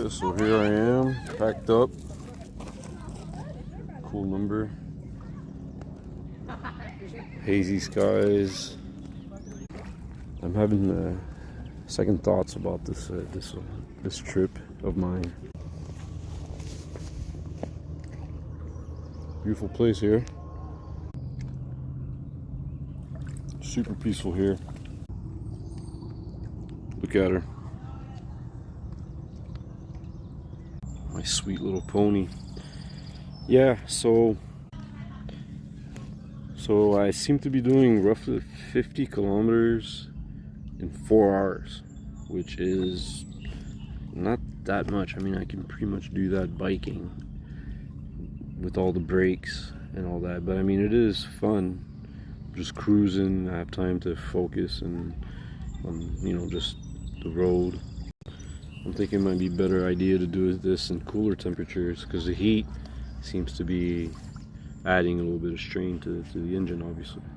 Yeah, so here I am, packed up. Cool number. Hazy skies. I'm having second thoughts about this trip of mine. Beautiful place here. Super peaceful here. Look at her. My sweet little pony. Yeah, so I seem to be doing roughly 50 kilometers in 4 hours, which is not that much. I mean, I can pretty much do that biking with all the brakes and all that, but I mean, it is fun just cruising. I have time to focus and on just the road. I'm thinking it might be a better idea to do this in cooler temperatures, because the heat seems to be adding a little bit of strain to the engine, obviously.